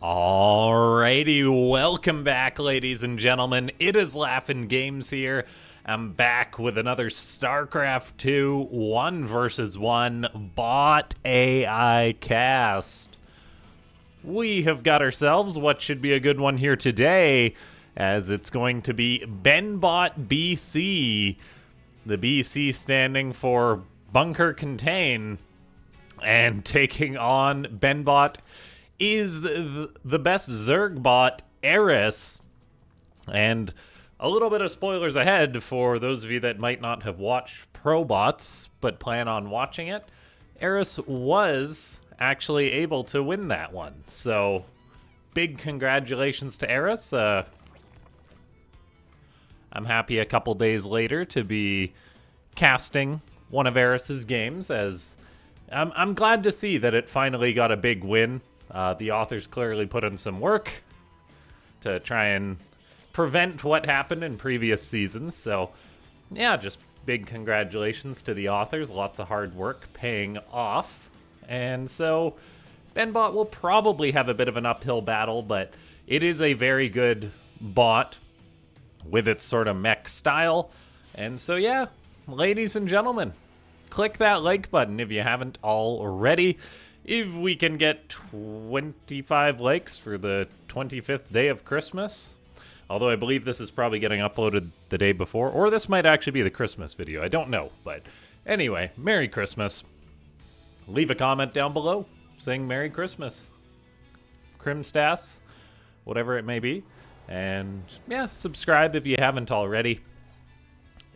Alrighty, welcome back, ladies and gentlemen. It is LaughNgamez here. I'm back with another Starcraft 2 1 vs 1 bot AI cast. We have got ourselves what should be a good one here today, as it's going to be BenBotBC. The BC standing for Bunker Contain, and taking on BenBot is the best Zerg bot, Eris. And a little bit of spoilers ahead for those of you that might not have watched ProBots but plan on watching it. Eris was actually able to win that one. So big congratulations to Eris. I'm happy a couple days later to be casting one of Eris's games, as I'm glad to see that it finally got a big win. The authors clearly put in some work to try and prevent what happened in previous seasons. So, yeah, just big congratulations to the authors. Lots of hard work paying off. And so, BenBot will probably have a bit of an uphill battle, but it is a very good bot with its sort of mech style. And so, yeah, ladies and gentlemen, click that like button if you haven't already. If we can get 25 likes for the 25th day of Christmas, although I believe this is probably getting uploaded the day before, or this might actually be the Christmas video. I don't know, but anyway, Merry Christmas. Leave a comment down below saying Merry Christmas. Crimstas, whatever it may be. And yeah, subscribe if you haven't already.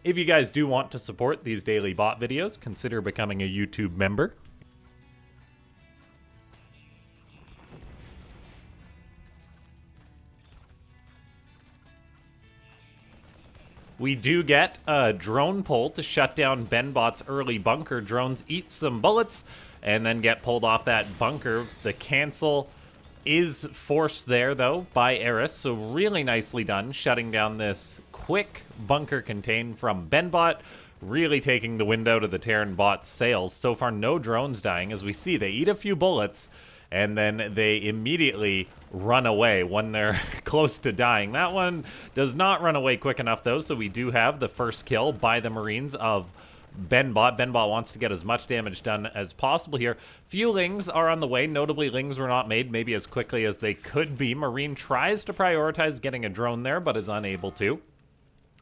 If you guys do want to support these daily bot videos, consider becoming a YouTube member. We do get a drone pull to shut down BenBot's early bunker. Drones eat some bullets and then get pulled off that bunker. The cancel is forced there, though, by Eris, so really nicely done, shutting down this quick bunker contain from BenBot, really taking the wind out of the Terran bot's sails. So far, no drones dying. As we see, they eat a few bullets, and then they immediately run away when they're close to dying. That one does not run away quick enough, though, so we do have the first kill by the Marines of BenBot. BenBot wants to get as much damage done as possible here. Few Lings are on the way. Notably, Lings were not made maybe as quickly as they could be. Marine tries to prioritize getting a drone there, but is unable to.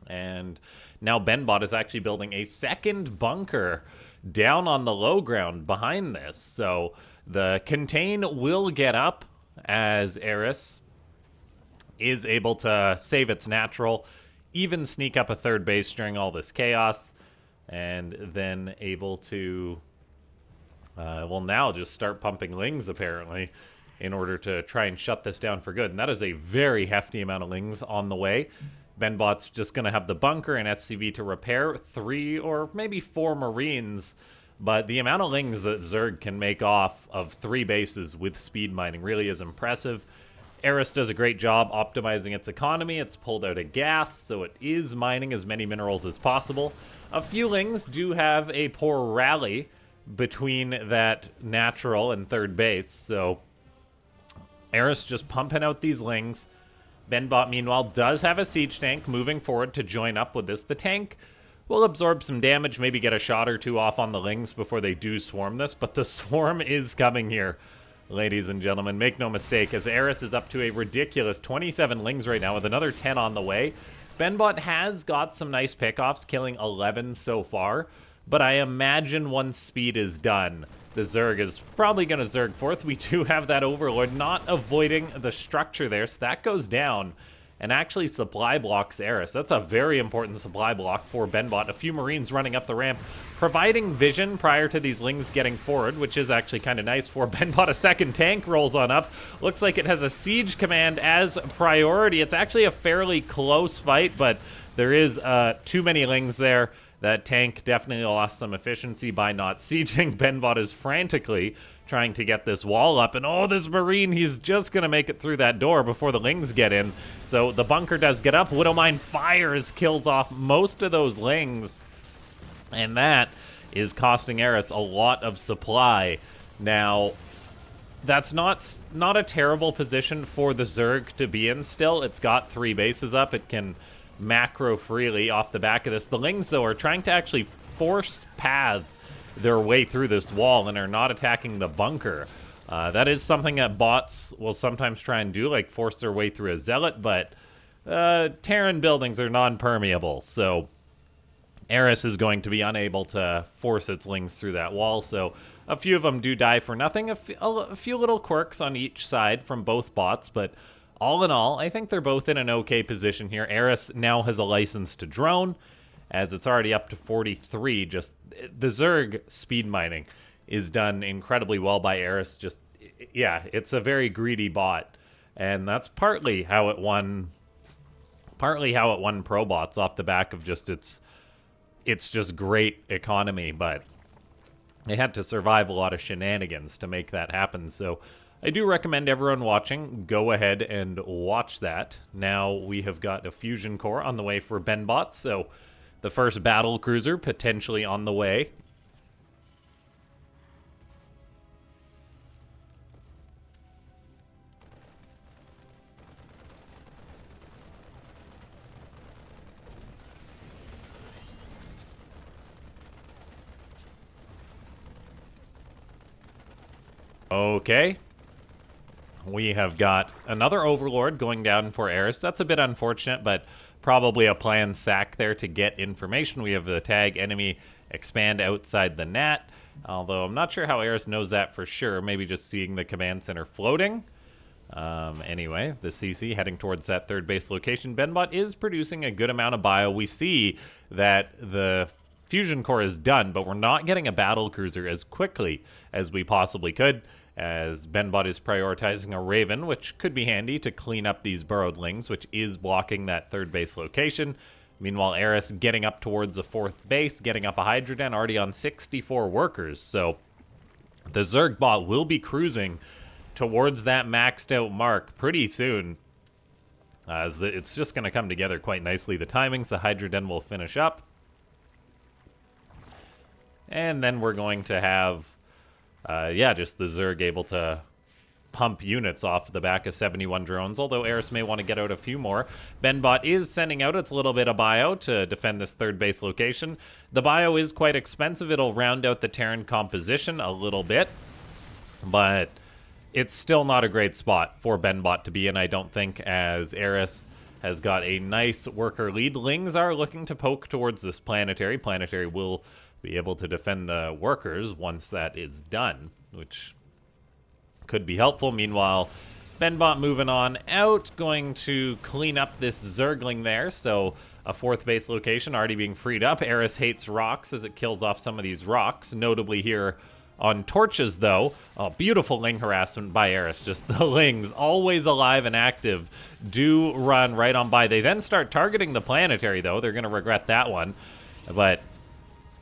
And now BenBot is actually building a second bunker down on the low ground behind this. So the contain will get up as Eris is able to save its natural, even sneak up a third base during all this chaos, and then able to, well, now just start pumping Lings, apparently, in order to try and shut this down for good. And that is a very hefty amount of Lings on the way. BenBot's just going to have the bunker and SCV to repair 3 or maybe 4 Marines. But the amount of Lings that Zerg can make off of 3 bases with speed mining really is impressive. Eris does a great job optimizing its economy. It's pulled out of gas, so it is mining as many minerals as possible. A few Lings do have a poor rally between that natural and third base, so Eris just pumping out these Lings. BenBot, meanwhile, does have a siege tank moving forward to join up with this. The tank will absorb some damage, maybe get a shot or 2 off on the Lings before they do swarm this, but the swarm is coming here, ladies and gentlemen. Make no mistake, as Eris is up to a ridiculous 27 Lings right now with another 10 on the way. BenBot has got some nice pickoffs, killing 11 so far, but I imagine once speed is done, the Zerg is probably going to Zerg forth. We do have that Overlord not avoiding the structure there, so that goes down and actually supply blocks Eris. That's a very important supply block for BenBot. A few Marines running up the ramp, providing vision prior to these Lings getting forward, which is actually kind of nice for BenBot. A second tank rolls on up. Looks like it has a siege command as priority. It's actually a fairly close fight, but there is too many Lings there. That tank definitely lost some efficiency by not sieging. BenBot is frantically trying to get this wall up, and oh, this Marine, he's just gonna make it through that door before the Lings get in. So the bunker does get up. Widowmine fires, kills off most of those Lings, and that is costing Eris a lot of supply. Now, that's not a terrible position for the Zerg to be in still. It's got 3 bases up. It can macro freely off the back of this. The Lings, though, are trying to actually force path their way through this wall and are not attacking the bunker. That is something that bots will sometimes try and do, like force their way through a Zealot, but Terran buildings are non-permeable, so Eris is going to be unable to force its Lings through that wall, so a few of them do die for nothing. A few little quirks on each side from both bots, but all in all, I think they're both in an okay position here. Eris now has a license to drone, as it's already up to 43. Just the Zerg speed mining is done incredibly well by Eris. Just, yeah, it's a very greedy bot, and that's partly how it won pro bots off the back of just its just great economy, but they had to survive a lot of shenanigans to make that happen. So I do recommend everyone watching go ahead and watch that. Now we have got a fusion core on the way for BenBot, so the first battle cruiser potentially on the way. Okay. We have got another Overlord going down for Eris. That's a bit unfortunate, but probably a planned sack there to get information. We have the tag enemy expand outside the net, although I'm not sure how Eris knows that for sure. Maybe just seeing the command center floating. Anyway, the CC heading towards that third base location. BenBot is producing a good amount of bio. We see that the fusion core is done, but we're not getting a battle cruiser as quickly as we possibly could, as BenBot is prioritizing a Raven, which could be handy to clean up these burrowed Lings, which is blocking that third base location. Meanwhile, Eris getting up towards the fourth base, getting up a Hydra Den, already on 64 workers. So the Zerg bot will be cruising towards that maxed out mark pretty soon, as it's just going to come together quite nicely. The timings, the Hydra Den will finish up, and then we're going to have just the Zerg able to pump units off the back of 71 drones, although Eris may want to get out a few more. BenBot is sending out its little bit of bio to defend this third base location. The bio is quite expensive. It'll round out the Terran composition a little bit, but it's still not a great spot for BenBot to be in, I don't think, as Eris has got a nice worker lead. Lings are looking to poke towards this planetary. Planetary will be able to defend the workers once that is done, which could be helpful. Meanwhile, BenBot moving on out, going to clean up this Zergling there. So a fourth base location already being freed up. Eris hates rocks as it kills off some of these rocks, notably here on torches, though. Oh, beautiful Ling harassment by Eris. Just the Lings, always alive and active, do run right on by. They then start targeting the planetary, though. They're going to regret that one. But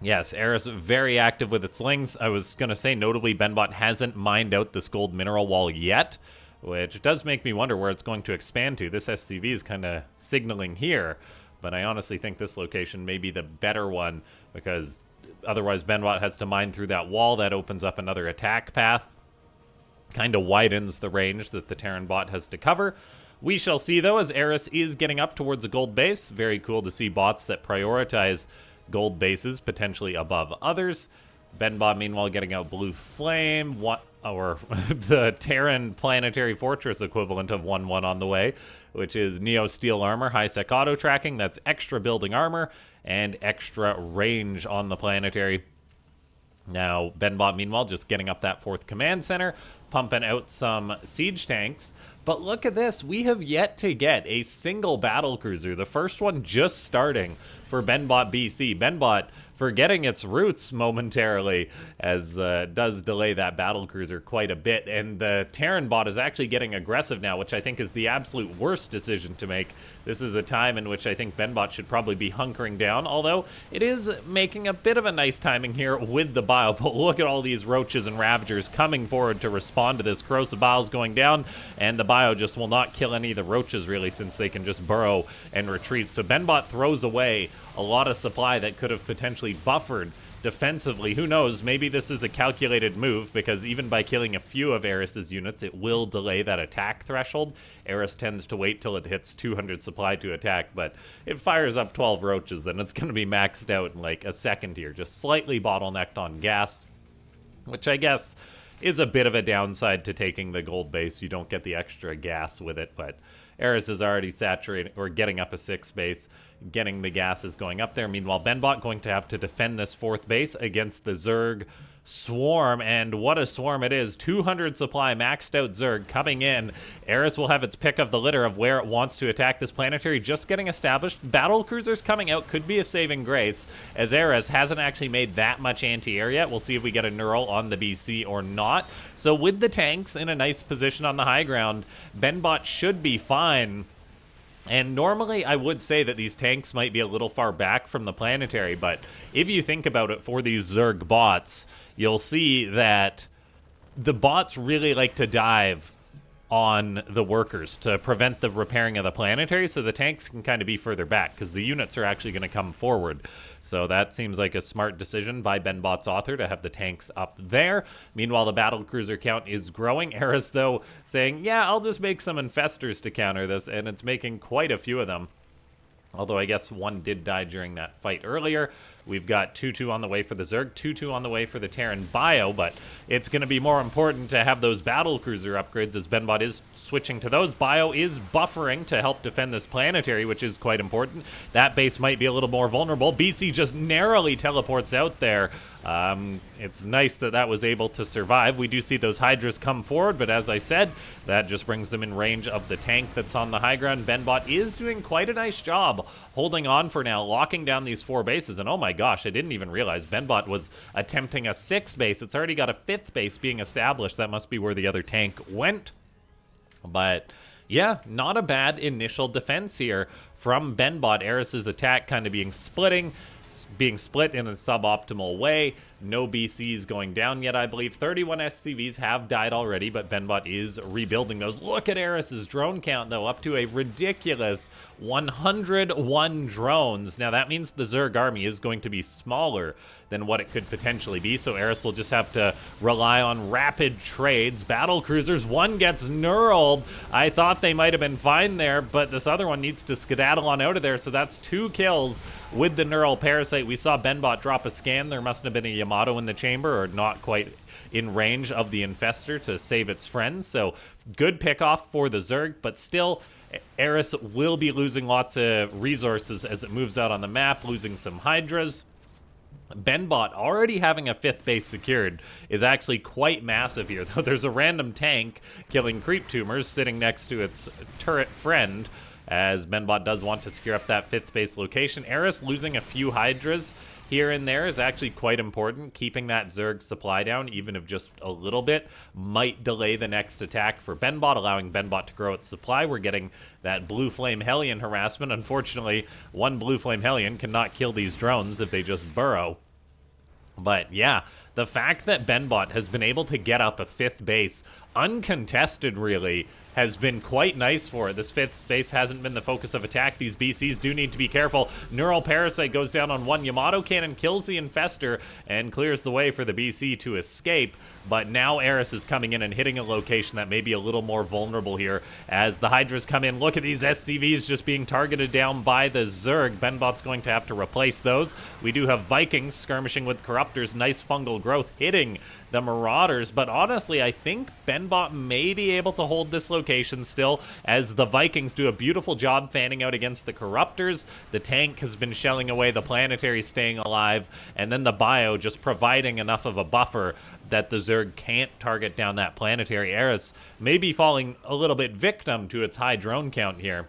yes, Eris very active with its Lings. I was going to say, notably, BenBot hasn't mined out this gold mineral wall yet, which does make me wonder where it's going to expand to. This SCV is kind of signaling here, but I honestly think this location may be the better one, because otherwise BenBot has to mine through that wall. That opens up another attack path, kind of widens the range that the Terran bot has to cover. We shall see, though, as Eris is getting up towards a gold base. Very cool to see bots that prioritize gold bases potentially above others. BenBot, meanwhile, getting out Blue Flame, or the Terran Planetary Fortress equivalent of 1-1 on the way, which is Neo Steel Armor, high-sec auto tracking. That's extra building armor and extra range on the planetary. Now, BenBot, meanwhile, just getting up that fourth command center, pumping out some siege tanks. But look at this. We have yet to get a single battle cruiser. The first one just starting for BenBotBC. BenBot forgetting its roots momentarily, as does delay that battle cruiser quite a bit. And the Terran bot is actually getting aggressive now, which I think is the absolute worst decision to make. This is a time in which I think BenBot should probably be hunkering down, although it is making a bit of a nice timing here with the bio. But look at all these roaches and ravagers coming forward to respond to this. Corrosive Biles going down, and the bio just will not kill any of the roaches, really, since they can just burrow and retreat. So BenBot throws away a lot of supply that could have potentially buffered defensively. Who knows, maybe this is a calculated move, because even by killing a few of Eris's units, it will delay that attack threshold. Eris tends to wait till it hits 200 supply to attack, but it fires up 12 roaches, and it's going to be maxed out in like a second here, just slightly bottlenecked on gas, which I guess is a bit of a downside to taking the gold base. You don't get the extra gas with it, but Eris is already saturating, or getting up a 6 base. Getting the gases going up there. Meanwhile, BenBot going to have to defend this 4th base against the Zerg swarm, and what a swarm it is. 200 supply maxed out Zerg coming in. Eris will have its pick of the litter of where it wants to attack this planetary, just getting established. Battle cruisers coming out could be a saving grace, as Eris hasn't actually made that much anti-air yet. We'll see if we get a neural on the BC or not. So with the tanks in a nice position on the high ground, BenBot should be fine. And normally I would say that these tanks might be a little far back from the planetary, but if you think about it, for these Zerg bots, you'll see that the bots really like to dive on the workers to prevent the repairing of the planetary, so the tanks can kind of be further back, because the units are actually going to come forward. So that seems like a smart decision by BenBot's author to have the tanks up there. Meanwhile, the battle cruiser count is growing. Eris, though, saying, yeah, I'll just make some infestors to counter this, and it's making quite a few of them. Although I guess one did die during that fight earlier. We've got 2-2 on the way for the Zerg, 2-2 on the way for the Terran Bio, but it's going to be more important to have those battle cruiser upgrades, as BenBot is switching to those. Bio is buffering to help defend this planetary, which is quite important. That base might be a little more vulnerable. BC just narrowly teleports out there. It's nice that that was able to survive. We do see those Hydras come forward, but as I said, that just brings them in range of the tank that's on the high ground. BenBot is doing quite a nice job holding on for now, locking down these 4 bases. And oh my gosh, I didn't even realize BenBot was attempting a 6 base. It's already got a 5th base being established. That must be where the other tank went. But yeah, not a bad initial defense here from BenBot. Eris's attack kind of being split in a suboptimal way. No BCs going down yet, I believe. 31 SCVs have died already, but BenBot is rebuilding those. Look at Eris's drone count, though, up to a ridiculous 101 drones. Now, that means the Zerg army is going to be smaller than what it could potentially be, so Eris will just have to rely on rapid trades. Battle cruisers, one gets knurled. I thought they might have been fine there, but this other one needs to skedaddle on out of there, so that's 2 kills with the knurl parasite. We saw BenBot drop a scan. There must have been a Yamato in the chamber, or not quite in range of the infestor to save its friends. So good pickoff for the Zerg, but still Eris will be losing lots of resources as it moves out on the map, losing some Hydras. BenBot already having a 5th base secured is actually quite massive here, though there's a random tank killing creep tumors sitting next to its turret friend, as BenBot does want to secure up that 5th base location. Eris losing a few Hydras here and there is actually quite important. Keeping that Zerg supply down, even if just a little bit, might delay the next attack for BenBot, allowing BenBot to grow its supply. We're getting that Blue Flame Hellion harassment. Unfortunately, one Blue Flame Hellion cannot kill these drones if they just burrow. But yeah, the fact that BenBot has been able to get up a 5th base, uncontested really, has been quite nice for it. This 5th base hasn't been the focus of attack. These BCs do need to be careful. Neural Parasite goes down on one. Yamato Cannon kills the Infestor and clears the way for the BC to escape. But now Eris is coming in and hitting a location that may be a little more vulnerable here as the Hydras come in. Look at these SCVs just being targeted down by the Zerg. BenBot's going to have to replace those. We do have Vikings skirmishing with Corruptors. Nice fungal growth hitting the Marauders, but honestly, I think BenBot may be able to hold this location still, as the Vikings do a beautiful job fanning out against the Corruptors. The tank has been shelling away, the planetary staying alive, and then the Bio just providing enough of a buffer that the Zerg can't target down that planetary. Eris may be falling a little bit victim to its high drone count here,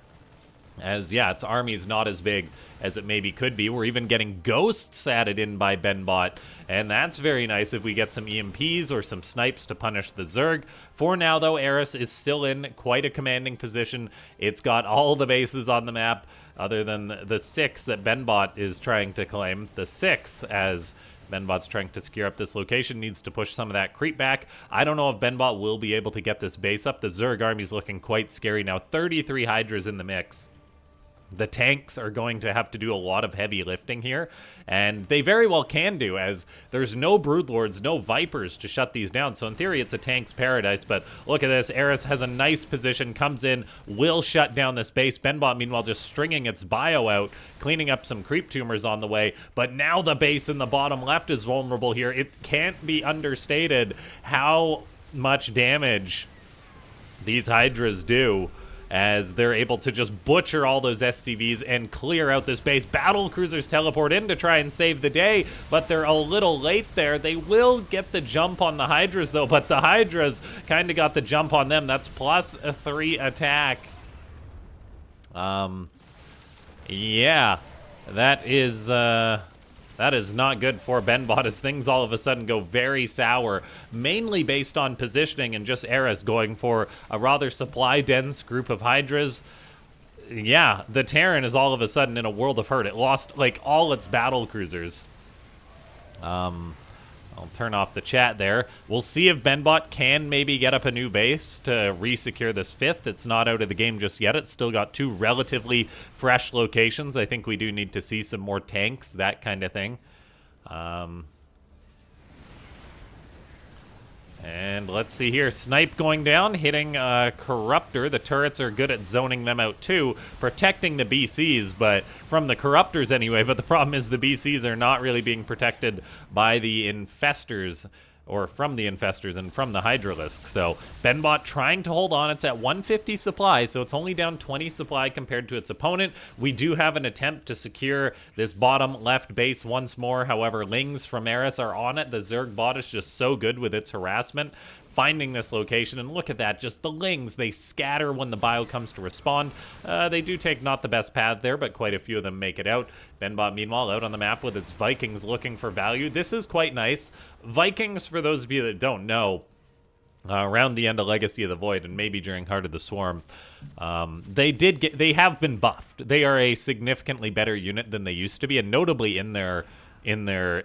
as yeah, its army's not as big as it maybe could be. We're even getting ghosts added in by BenBot, and that's very nice if we get some EMPs or some snipes to punish the Zerg. For now, though, Eris is still in quite a commanding position. It's got all the bases on the map, other than the 6 that BenBot is trying to claim. The 6, as BenBot's trying to secure up this location, needs to push some of that creep back. I don't know if BenBot will be able to get this base up. The Zerg army's looking quite scary now. 33 Hydras in the mix. The tanks are going to have to do a lot of heavy lifting here, and they very well can do, as there's no Broodlords, no Vipers to shut these down. So in theory, it's a tank's paradise, but look at this. Eris has a nice position, comes in, will shut down this base. BenBot, meanwhile, just stringing its bio out, cleaning up some creep tumors on the way, but now the base in the bottom left is vulnerable here. It can't be understated how much damage these Hydras do, as they're able to just butcher all those SCVs and clear out this base. Battle cruisers teleport in to try and save the day, but they're a little late there. They will get the jump on the Hydras, though, but the Hydras kind of got the jump on them. That's plus a 3 attack. Yeah, that is not good for BenBot, as things all of a sudden go very sour, mainly based on positioning and just Eris going for a rather supply-dense group of Hydras. Yeah, the Terran is all of a sudden in a world of hurt. It lost, like, all its battle cruisers. I'll turn off the chat there. We'll see if BenBot can maybe get up a new base to re-secure this 5th. It's not out of the game just yet. It's still got 2 relatively fresh locations. I think we do need to see some more tanks, that kind of thing. And let's see here. Snipe going down, hitting Corruptor. The turrets are good at zoning them out too, protecting the BCs, but from the Corruptors anyway. But the problem is the BCs are not really being protected by the Infestors, or from the Infestors and from the Hydralisk. So BenBot trying to hold on. It's at 150 supply, so it's only down 20 supply compared to its opponent. We do have an attempt to secure this bottom left base once more. However, Lings from Eris are on it. The Zerg bot is just so good with its harassment, finding this location. And look at that, just the Lings, they scatter when the bio comes to respond. They do take not the best path there, but quite a few of them make it out. BenBot, meanwhile, out on the map with its Vikings looking for value. This is quite nice. Vikings, for those of you that don't know, around the end of Legacy of the Void and maybe during Heart of the Swarm, they have been buffed. They are a significantly better unit than they used to be, and notably in their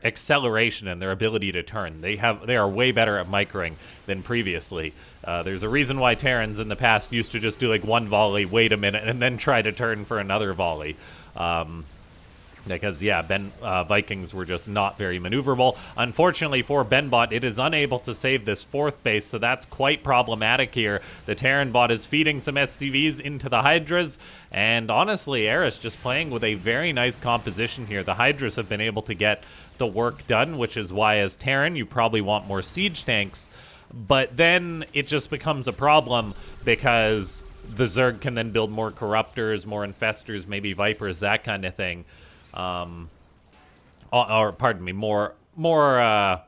acceleration and their ability to turn. They are way better at microing than previously. There's a reason why Terrans in the past used to just do like one volley, wait a minute, and then try to turn for another volley. Because, yeah, Vikings were just not very maneuverable. Unfortunately for BenBot, it is unable to save this 4th base, so that's quite problematic here. The Terran bot is feeding some SCVs into the Hydras, and honestly, Eris just playing with a very nice composition here. The Hydras have been able to get the work done, which is why as Terran, you probably want more siege tanks, but then it just becomes a problem because the Zerg can then build more Corruptors, more Infestors, maybe Vipers, that kind of thing. Or pardon me, more go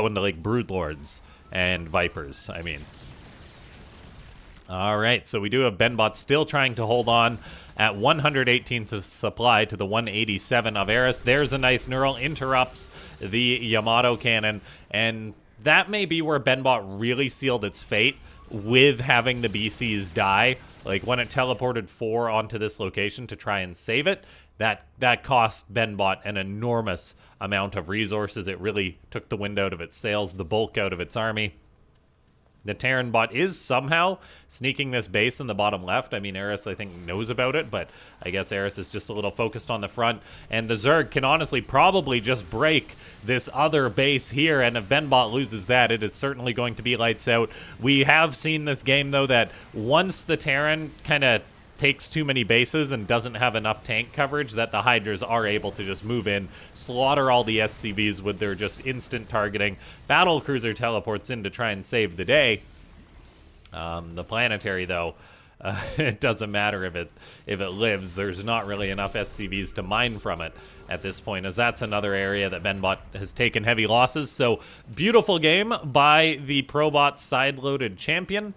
into like Broodlords and Vipers, I mean. All right, so we do have BenBot still trying to hold on at 118 to supply to the 187 of Eris. There's a nice neural, interrupts the Yamato cannon, and that may be where BenBot really sealed its fate with having the BCs die. Like, when it teleported 4 onto this location to try and save it, that cost BenBot an enormous amount of resources. It really took the wind out of its sails, the bulk out of its army. The Terran bot is somehow sneaking this base in the bottom left. I mean, Eris, I think, knows about it, but I guess Eris is just a little focused on the front. And the Zerg can honestly probably just break this other base here, and if BenBot loses that, it is certainly going to be lights out. We have seen this game, though, that once the Terran kind of takes too many bases and doesn't have enough tank coverage, that the Hydras are able to just move in, slaughter all the SCVs with their just instant targeting. Battle cruiser teleports in to try and save the day. The planetary, though, it doesn't matter if it lives. There's not really enough SCVs to mine from it at this point, as that's another area that BenBot has taken heavy losses. So beautiful game by the ProBot side-loaded champion.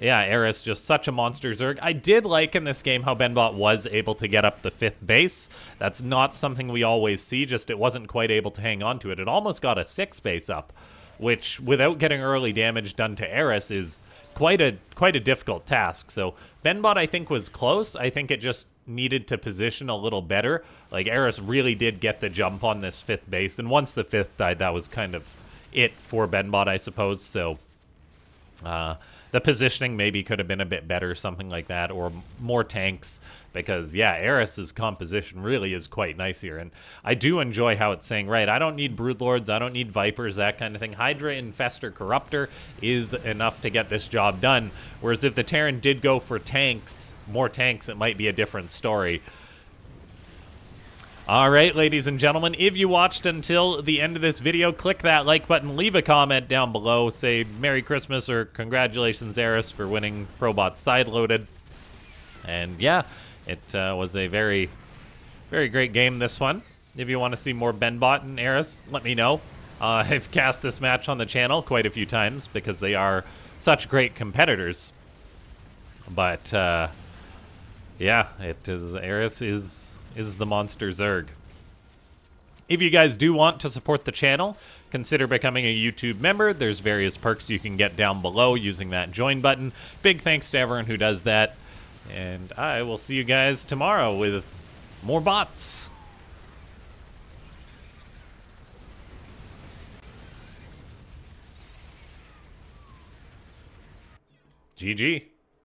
Yeah, Eris, just such a monster Zerg. I did like in this game how BenBot was able to get up the 5th base. That's not something we always see, just it wasn't quite able to hang on to it. It almost got a 6th base up, which, without getting early damage done to Eris, is quite a difficult task. So BenBot, I think, was close. I think it just needed to position a little better. Like, Eris really did get the jump on this 5th base, and once the 5th died, that was kind of it for BenBot, I suppose. So The positioning maybe could have been a bit better, something like that, or more tanks, because, yeah, Eris's composition really is quite nice here, and I do enjoy how it's saying, right, I don't need Broodlords, I don't need Vipers, that kind of thing. Hydra, Infestor, Corruptor is enough to get this job done, whereas if the Terran did go for tanks, more tanks, it might be a different story. All right, ladies and gentlemen, if you watched until the end of this video, click that like button, leave a comment down below, say Merry Christmas or congratulations, Eris, for winning Probot Sideloaded. And yeah, it was a very, very great game, this one. If you want to see more BenBot and Eris, let me know. I've cast this match on the channel quite a few times because they are such great competitors. But yeah, it is, Eris is the monster Zerg. If you guys do want to support the channel, consider becoming a YouTube member. There's various perks you can get down below using that join button. Big thanks to everyone who does that. And I will see you guys tomorrow with more bots. GG.